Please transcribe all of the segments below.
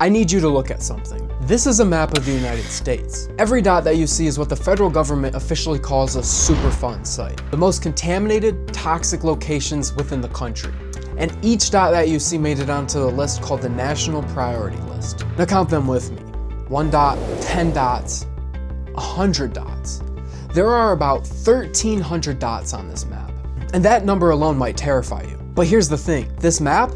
I need you to look at something. This is a map of the United States. Every dot that you see is what the federal government officially calls a Superfund site, the most contaminated, toxic locations within the country. And each dot that you see made it onto the list called the National Priority List. Now count them with me. 1 dot, 10 dots, 100 dots. There are about 1,300 dots on this map. And that number alone might terrify you. But here's the thing, this map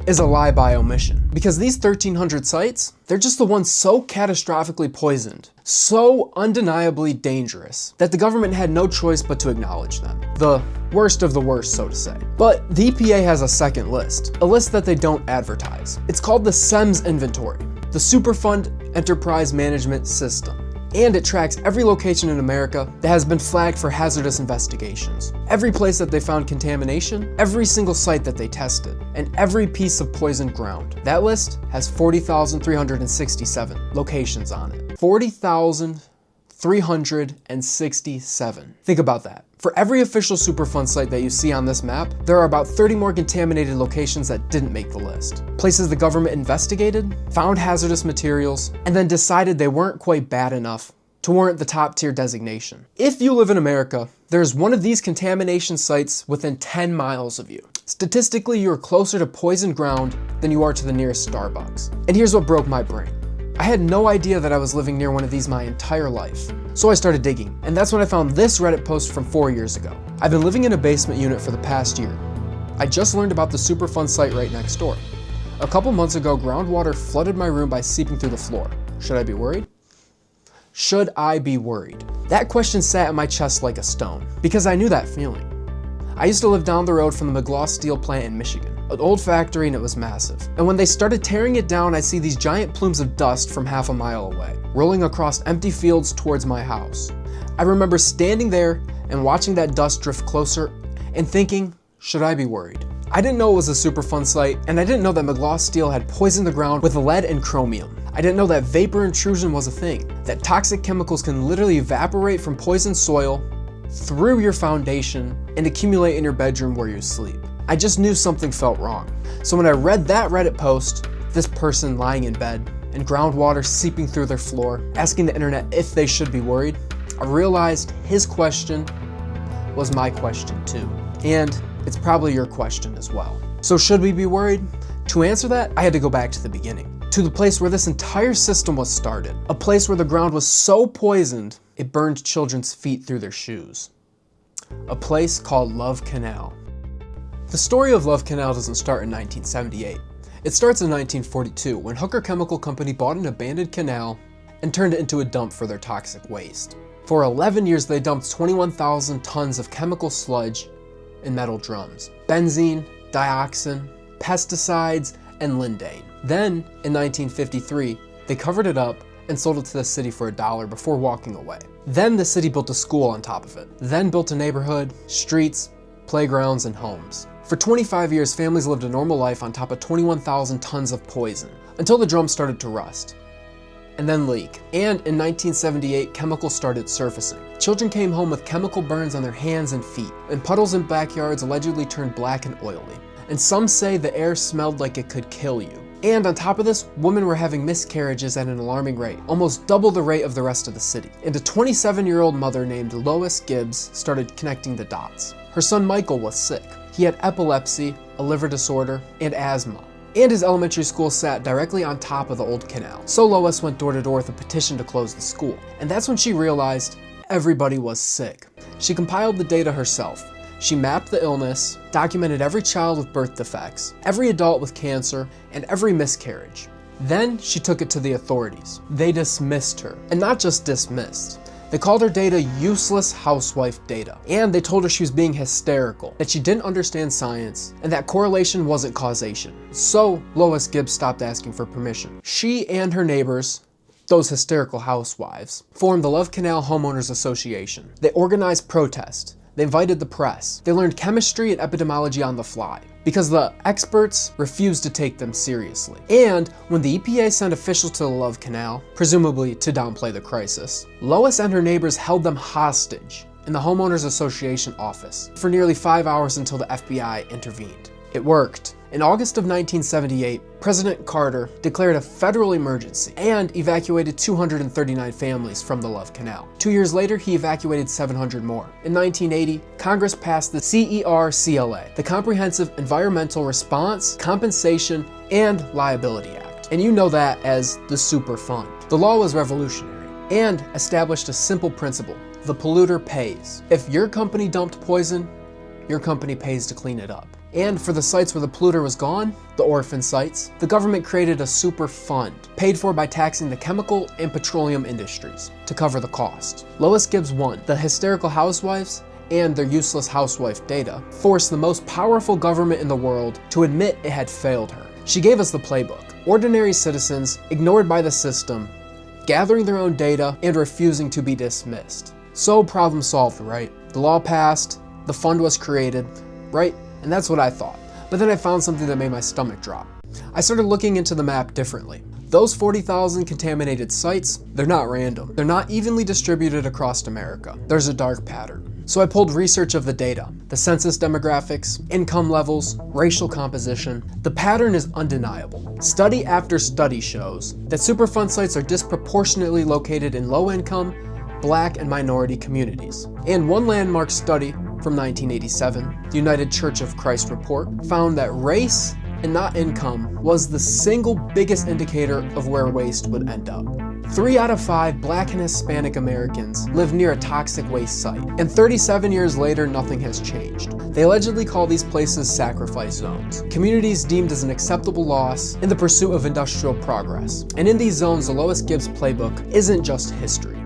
is a lie by omission. Because these 1,300 sites, they're just the ones so catastrophically poisoned, so undeniably dangerous, that the government had no choice but to acknowledge them. The worst of the worst, so to say. But the EPA has a second list, a list that they don't advertise. It's called the SEMS inventory, the Superfund Enterprise Management System. And it tracks every location in America that has been flagged for hazardous investigations. Every place that they found contamination, every single site that they tested, and every piece of poisoned ground. That list has 40,367 locations on it. 40,367. Think about that. For every official Superfund site that you see on this map, there are about 30 more contaminated locations that didn't make the list. Places the government investigated, found hazardous materials, and then decided they weren't quite bad enough to warrant the top tier designation. If you live in America, there's one of these contamination sites within 10 miles of you. Statistically, you are closer to poisoned ground than you are to the nearest Starbucks. And here's what broke my brain. I had no idea that I was living near one of these my entire life. So I started digging, and that's when I found this Reddit post from 4 years ago. I've been living in a basement unit for the past year. I just learned about the Superfund site right next door. A couple months ago, groundwater flooded my room by seeping through the floor. Should I be worried? Should I be worried? That question sat in my chest like a stone, because I knew that feeling. I used to live down the road from the McLaw steel plant in Michigan, an old factory, and it was massive. And when they started tearing it down, I see these giant plumes of dust from half a mile away, rolling across empty fields towards my house. I remember standing there and watching that dust drift closer and thinking, should I be worried? I didn't know it was a Superfund site, and I didn't know that McLaw steel had poisoned the ground with lead and chromium. I didn't know that vapor intrusion was a thing, that toxic chemicals can literally evaporate from poisoned soil, through your foundation, and accumulate in your bedroom where you sleep. I just knew something felt wrong. So when I read that Reddit post, this person lying in bed and groundwater seeping through their floor, asking the internet if they should be worried, I realized his question was my question too. And it's probably your question as well. So should we be worried? To answer that, I had to go back to the beginning, to the place where this entire system was started. A place where the ground was so poisoned, it burned children's feet through their shoes. A place called Love Canal. The story of Love Canal doesn't start in 1978. It starts in 1942 when Hooker Chemical Company bought an abandoned canal and turned it into a dump for their toxic waste. For 11 years, they dumped 21,000 tons of chemical sludge in metal drums. Benzene, dioxin, pesticides, and lindane. Then, in 1953, they covered it up and sold it to the city for $1 before walking away. Then the city built a school on top of it. Then built a neighborhood, streets, playgrounds, and homes. For 25 years, families lived a normal life on top of 21,000 tons of poison, until the drums started to rust, and then leak. And in 1978, chemicals started surfacing. Children came home with chemical burns on their hands and feet, and puddles in backyards allegedly turned black and oily. And some say the air smelled like it could kill you. And on top of this, women were having miscarriages at an alarming rate, almost double the rate of the rest of the city. And a 27-year-old mother named Lois Gibbs started connecting the dots. Her son Michael was sick. He had epilepsy, a liver disorder, and asthma. And his elementary school sat directly on top of the old canal. So Lois went door to door with a petition to close the school. And that's when she realized everybody was sick. She compiled the data herself. She mapped the illness, documented every child with birth defects, every adult with cancer, and every miscarriage. Then she took it to the authorities. They dismissed her. And not just dismissed. They called her data useless housewife data. And they told her she was being hysterical, that she didn't understand science, and that correlation wasn't causation. So Lois Gibbs stopped asking for permission. She and her neighbors, those hysterical housewives, formed the Love Canal Homeowners Association. They organized protests. They invited the press. They learned chemistry and epidemiology on the fly, because the experts refused to take them seriously. And when the EPA sent officials to the Love Canal, presumably to downplay the crisis, Lois and her neighbors held them hostage in the Homeowners Association office for nearly 5 hours until the FBI intervened. It worked. In August of 1978, President Carter declared a federal emergency and evacuated 239 families from the Love Canal. 2 years later, he evacuated 700 more. In 1980, Congress passed the CERCLA, the Comprehensive Environmental Response, Compensation, and Liability Act. And you know that as the Superfund. The law was revolutionary and established a simple principle: the polluter pays. If your company dumped poison, your company pays to clean it up. And for the sites where the polluter was gone, the orphan sites, the government created a super fund, paid for by taxing the chemical and petroleum industries to cover the cost. Lois Gibbs won. The hysterical housewives and their useless housewife data forced the most powerful government in the world to admit it had failed her. She gave us the playbook. Ordinary citizens, ignored by the system, gathering their own data and refusing to be dismissed. So problem solved, right? The law passed, the fund was created, right? And that's what I thought. But then I found something that made my stomach drop. I started looking into the map differently. Those 40,000 contaminated sites, they're not random. They're not evenly distributed across America. There's a dark pattern. So I pulled research of the data, the census demographics, income levels, racial composition. The pattern is undeniable. Study after study shows that Superfund sites are disproportionately located in low-income, Black, and minority communities. And one landmark study from 1987, the United Church of Christ report, found that race and not income was the single biggest indicator of where waste would end up. 3 out of 5 Black and Hispanic Americans live near a toxic waste site, and 37 years later, nothing has changed. They allegedly call these places sacrifice zones, communities deemed as an acceptable loss in the pursuit of industrial progress. And in these zones, the Lois Gibbs playbook isn't just history.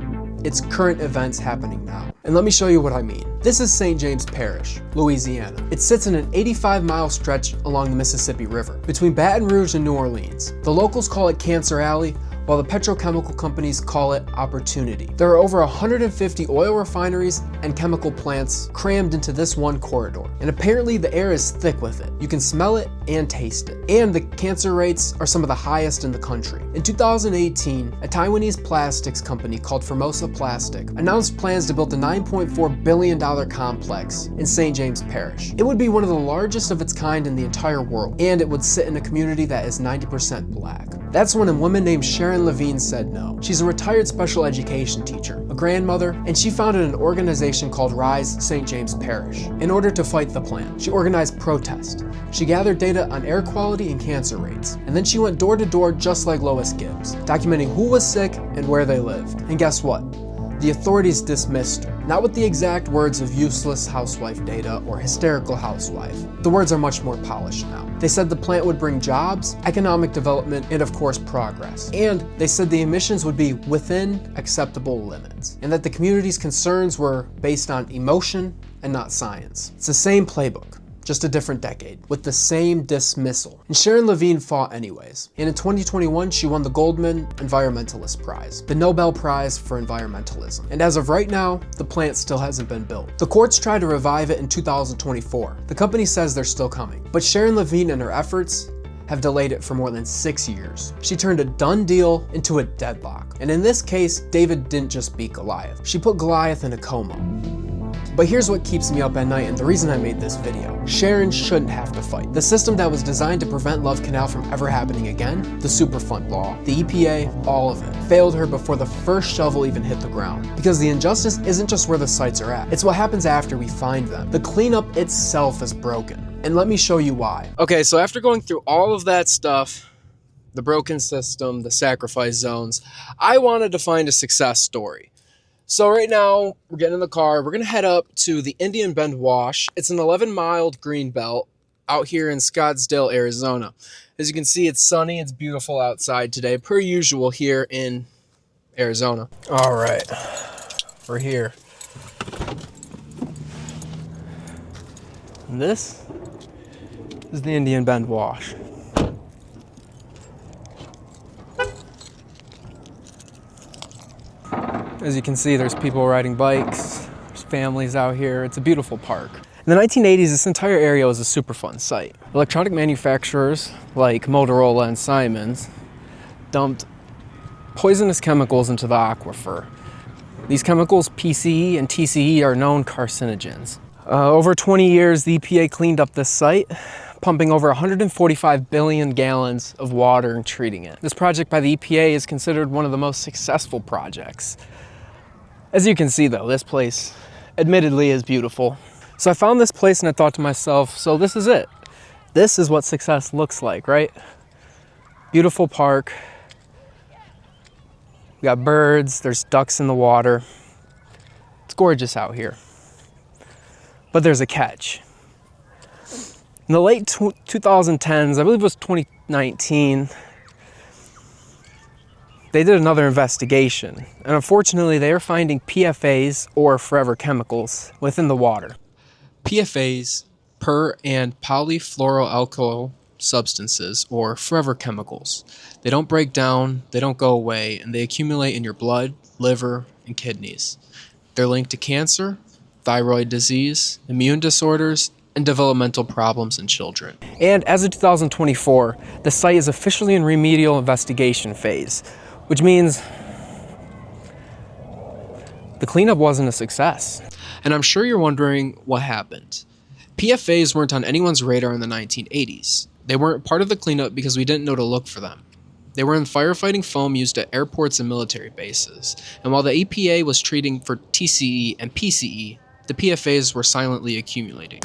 It's current events happening now. And let me show you what I mean. This is St. James Parish, Louisiana. It sits in an 85-mile stretch along the Mississippi River, between Baton Rouge and New Orleans. The locals call it Cancer Alley, while the petrochemical companies call it Opportunity. There are over 150 oil refineries and chemical plants crammed into this one corridor, and apparently the air is thick with it. You can smell it and taste it. And the cancer rates are some of the highest in the country. In 2018, a Taiwanese plastics company called Formosa Plastic announced plans to build a $9.4 billion complex in St. James Parish. It would be one of the largest of its kind in the entire world, and it would sit in a community that is 90% Black. That's when a woman named Sharon Lavigne said no. She's a retired special education teacher, a grandmother, and she founded an organization called Rise St. James Parish in order to fight the plan. She organized protests. She gathered data on air quality and cancer rates, and then she went door to door just like Lois Gibbs, documenting who was sick and where they lived. And guess what? The authorities dismissed her, not with the exact words of useless housewife data or hysterical housewife. The words are much more polished now. They said the plant would bring jobs, economic development, and of course progress. And they said the emissions would be within acceptable limits, and that the community's concerns were based on emotion and not science. It's the same playbook, just a different decade, with the same dismissal. And Sharon Lavigne fought anyways. And in 2021, she won the Goldman Environmentalist Prize, the Nobel Prize for Environmentalism. And as of right now, the plant still hasn't been built. The courts tried to revive it in 2024. The company says they're still coming. But Sharon Lavigne and her efforts have delayed it for more than 6 years. She turned a done deal into a deadlock. And in this case, David didn't just beat Goliath. She put Goliath in a coma. But here's what keeps me up at night and the reason I made this video. Sharon shouldn't have to fight. The system that was designed to prevent Love Canal from ever happening again, the Superfund law, the EPA, all of it, failed her before the first shovel even hit the ground. Because the injustice isn't just where the sites are at, it's what happens after we find them. The cleanup itself is broken. And let me show you why. Okay, so after going through all of that stuff, the broken system, the sacrifice zones, I wanted to find a success story. So right now, we're getting in the car. We're going to head up to the Indian Bend Wash. It's an 11-mile green belt out here in Scottsdale, Arizona. As you can see, it's sunny. It's beautiful outside today, per usual here in Arizona. All right, we're here. And this is the Indian Bend Wash. As you can see, there's people riding bikes, there's families out here. It's a beautiful park. In the 1980s, this entire area was a Superfund site. Electronic manufacturers like Motorola and Siemens dumped poisonous chemicals into the aquifer. These chemicals, PCE and TCE, are known carcinogens. Over 20 years, the EPA cleaned up this site, pumping over 145 billion gallons of water and treating it. This project by the EPA is considered one of the most successful projects. As you can see though, this place admittedly is beautiful. So I found this place and I thought to myself, so this is it. This is what success looks like, right? Beautiful park. We got birds, there's ducks in the water. It's gorgeous out here. But there's a catch. In the late 2010s, I believe it was 2019, they did another investigation. And unfortunately, they are finding PFAS, or forever chemicals, within the water. PFAS, per and polyfluoroalkyl substances, or forever chemicals. They don't break down, they don't go away, and they accumulate in your blood, liver, and kidneys. They're linked to cancer, thyroid disease, immune disorders, and developmental problems in children. And as of 2024, the site is officially in remedial investigation phase, which means the cleanup wasn't a success. And I'm sure you're wondering what happened. PFAS weren't on anyone's radar in the 1980s. They weren't part of the cleanup because we didn't know to look for them. They were in firefighting foam used at airports and military bases. And while the EPA was treating for TCE and PCE, the PFAS were silently accumulating.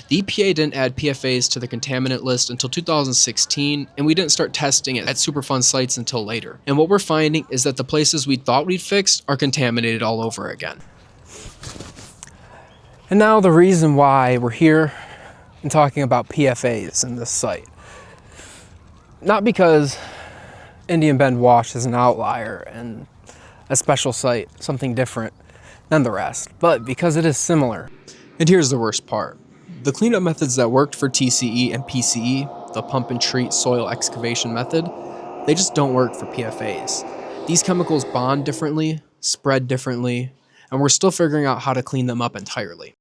The EPA didn't add PFAS to the contaminant list until 2016, and we didn't start testing it at Superfund sites until later. And what we're finding is that the places we thought we'd fixed are contaminated all over again. And now the reason why we're here and talking about PFAS in this site. Not because Indian Bend Wash is an outlier and a special site, something different than the rest, but because it is similar. And here's the worst part. The cleanup methods that worked for TCE and PCE, the pump and treat soil excavation method, they just don't work for PFAS. These chemicals bond differently, spread differently, and we're still figuring out how to clean them up entirely.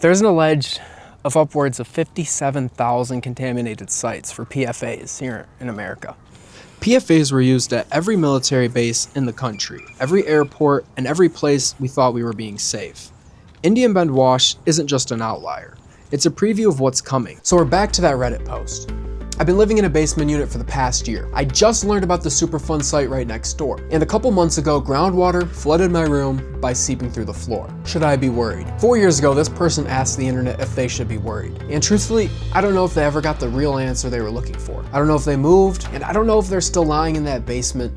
There's an alleged of upwards of 57,000 contaminated sites for PFAS here in America. PFAS were used at every military base in the country, every airport, and every place we thought we were being safe. Indian Bend Wash isn't just an outlier. It's a preview of what's coming. So we're back to that Reddit post. I've been living in a basement unit for the past year. I just learned about the Superfund site right next door. And a couple months ago, groundwater flooded my room by seeping through the floor. Should I be worried? 4 years ago, this person asked the internet if they should be worried. And truthfully, I don't know if they ever got the real answer they were looking for. I don't know if they moved, and I don't know if they're still lying in that basement,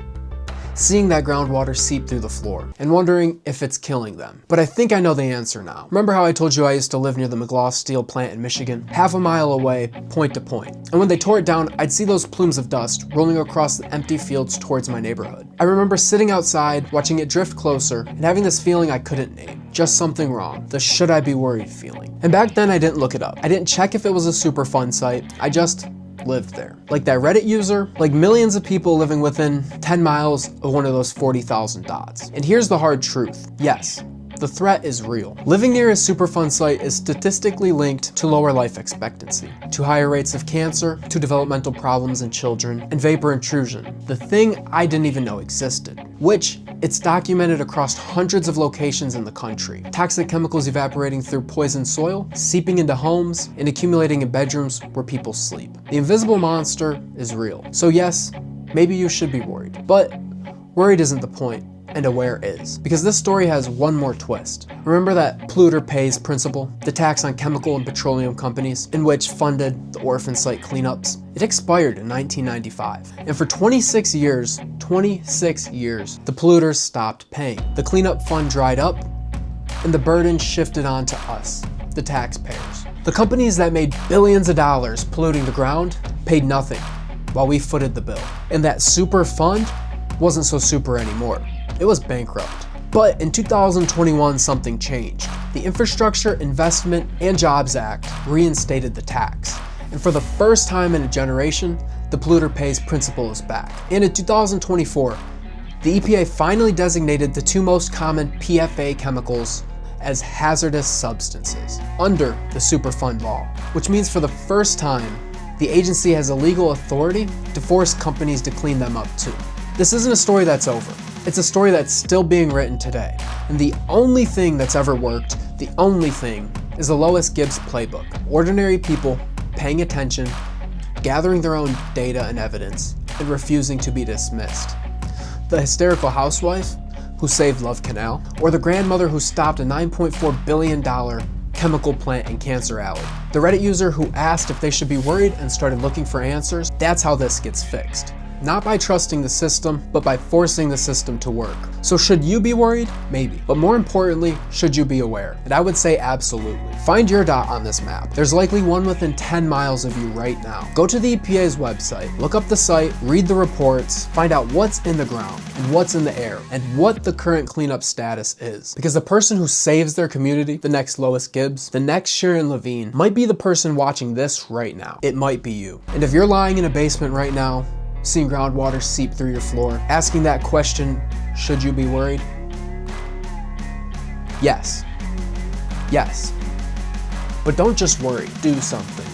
seeing that groundwater seep through the floor and wondering if it's killing them. But I think I know the answer now. Remember how I told you I used to live near the McLaw steel plant in Michigan? Half a mile away, point to point. And when they tore it down, I'd see those plumes of dust rolling across the empty fields towards my neighborhood. I remember sitting outside, watching it drift closer, and having this feeling I couldn't name. Just something wrong. The should I be worried feeling. And back then I didn't look it up. I didn't check if it was a Superfund site. I just lived there. Like that Reddit user, like millions of people living within 10 miles of one of those 40,000 dots. And here's the hard truth. Yes, the threat is real. Living near a Superfund site is statistically linked to lower life expectancy, to higher rates of cancer, to developmental problems in children, and vapor intrusion, the thing I didn't even know existed, which it's documented across hundreds of locations in the country. Toxic chemicals evaporating through poisoned soil, seeping into homes, and accumulating in bedrooms where people sleep. The invisible monster is real. So yes, maybe you should be worried, but worried isn't the point. And aware is. Because this story has one more twist. Remember that Polluter Pays principle, the tax on chemical and petroleum companies, in which funded the orphan site cleanups? It expired in 1995. And for 26 years, the polluters stopped paying. The cleanup fund dried up, and the burden shifted onto us, the taxpayers. The companies that made billions of dollars polluting the ground paid nothing, while we footed the bill. And that super fund wasn't so super anymore. It was bankrupt. But in 2021, something changed. The Infrastructure Investment and Jobs Act reinstated the tax. And for the first time in a generation, the Polluter Pays principle is back. And in 2024, the EPA finally designated the two most common PFA chemicals as hazardous substances under the Superfund law, which means for the first time, the agency has a legal authority to force companies to clean them up too. This isn't a story that's over. It's a story that's still being written today. And the only thing that's ever worked, the only thing is the Lois Gibbs playbook. Ordinary people paying attention, gathering their own data and evidence, and refusing to be dismissed. The hysterical housewife who saved Love Canal, or the grandmother who stopped a $9.4 billion chemical plant in Cancer Alley. The Reddit user who asked if they should be worried and started looking for answers. That's how this gets fixed. Not by trusting the system, but by forcing the system to work. So should you be worried? Maybe. But more importantly, should you be aware? And I would say absolutely. Find your dot on this map. There's likely one within 10 miles of you right now. Go to the EPA's website, look up the site, read the reports, find out what's in the ground and what's in the air and what the current cleanup status is. Because the person who saves their community, the next Lois Gibbs, the next Sharon Lavigne, might be the person watching this right now. It might be you. And if you're lying in a basement right now, seeing groundwater seep through your floor, asking that question, should you be worried? Yes. Yes. But don't just worry, do something.